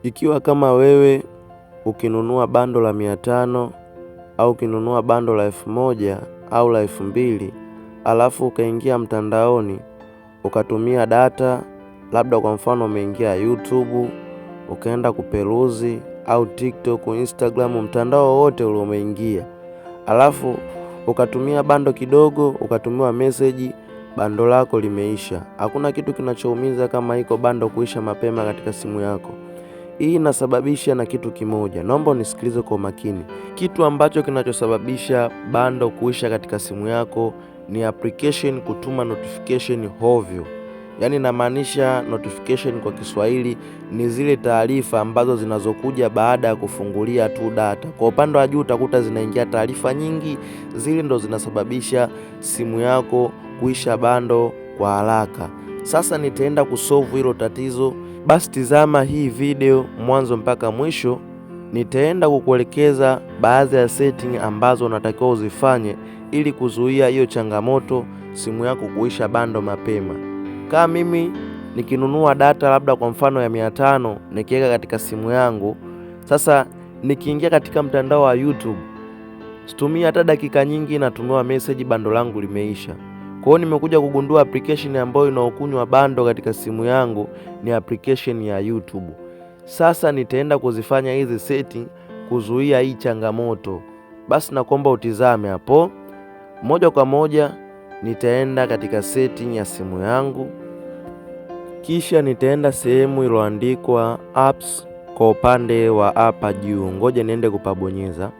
Ikiwa kama wewe ukinunua bando la 500 au ukinunua bando la 1000 au la 2000, alafu ukaingia mtandaoni ukatumia data, labda kwa mfano umeingia YouTube, ukaenda kuperuzi au TikTok, Instagram, mtandao wote ule umeingia, alafu ukatumia bando kidogo, ukatumiwa message, bando lako limeisha. Hakuna kitu kinachoumiza kama iko bando kuisha mapema katika simu yako. Hii inasababisha na kitu kimoja. Naomba unisikilize kwa makini. Kitu ambacho kinachosababisha bando kuisha katika simu yako ni application kutuma notification hovyo. Yaani namaanisha notification kwa Kiswahili ni zile taarifa ambazo zinazokuja baada ya kufungulia tu data. Kwa upande wa juu utakuta zinaingia taarifa nyingi, zile ndo zinasababisha simu yako kuisha bando kwa haraka. Sasa nitaenda kusolve hilo tatizo. Basi tizama hii video mwanzo mpaka mwisho. Nitaenda kukuelekeza baadhi ya setting ambazo unatakiwa uzifanye ili kuzuia hiyo changamoto simu yako kuisha bando mapema. Kama mimi nikinunua data labda kwa mfano ya 500 nikiweka katika simu yangu, sasa nikiingia katika mtandao wa YouTube situmia hata dakika nyingi natumiwa message bando langu limeisha. Kwa hiyo nimekuja kugundua application ambayo inaokunywa bando katika simu yangu ni application ya YouTube. Sasa nitaenda kuzifanya hizi setting kuzuia hii changamoto. Basi nakuomba utizame hapo. Moja kwa moja nitaenda katika setting ya simu yangu. Kisha nitaenda sehemu iliyoandikwa apps kwa upande wa hapa juu. Ngoja niende kupabonyeza.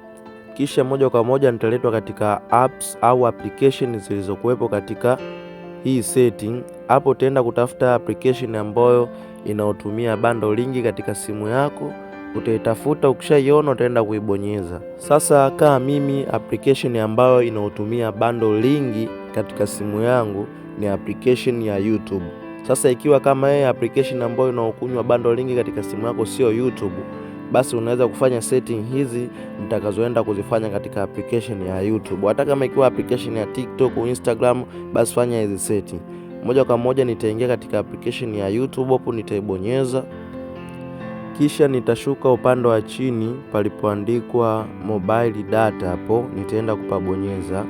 Kisha moja kwa moja nitaletwa katika apps au application zilizokuwepo katika hii setting. Hapo utaenda kutafuta application ambayo inaotumia bando lingi katika simu yako. Utaitafuta, ukishaiona utaenda kuibonyeza. Sasa kama mimi application ambayo inaotumia bando lingi katika simu yangu ni application ya YouTube. Sasa ikiwa kama application ambayo inaokunywa bando lingi katika simu yako sio YouTube, basi unaweza kufanya setting hizi nitakazoenda kuzifanya katika application ya YouTube. Hata kama ikiwa application ya TikTok au Instagram, basi fanya hizi setting. Moja kwa moja nitaingia katika application ya YouTube, hapo nitaibonyeza. Kisha nitashuka upande wa chini palipoandikwa mobile data, hapo nitaenda kupabonyeza.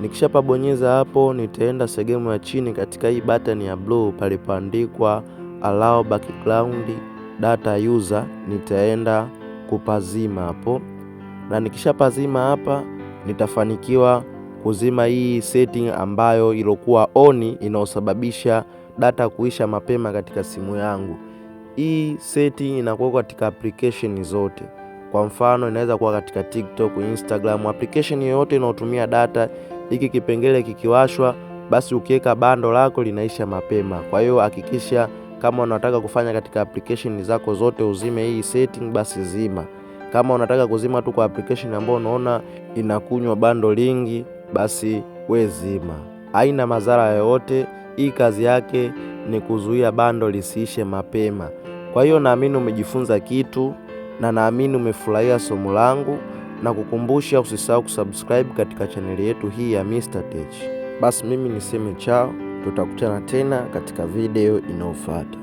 Nikishapabonyeza hapo nitaenda sehemu ya chini katika hii button ya blue palipoandikwa allow background data user, nitaenda kupazima hapo. Na nikishapazima hapa nitafanikiwa kuzima hii setting ambayo ilokuwa on inaosababisha data kuisha mapema katika simu yangu. Hii setting inakuwa katika application zote. Kwa mfano inaweza kuwa katika TikTok, Instagram, application yoyote inayotumia data. Hiki kipengele kikiwashwa, basi ukiweka bando lako linaisha mapema. Kwa hiyo hakikisha kama unataka kufanya katika application zako zote uzime hii setting, basi zima. Kama unataka kuzima tu kwa application ambayo unaona inakunywa bando lingi, basi we zima. Haina madhara yoyote. Hii kazi yake ni kuzuia bando lisiishe mapema. Kwa hiyo naamini umejifunza kitu na naamini umefurahia somo langu, na kukumbusha usisahau kusubscribe katika chaneli yetu hii ya Mr. Tech. Basi mimi niseme chao, tutakutana tena katika video inayofuata.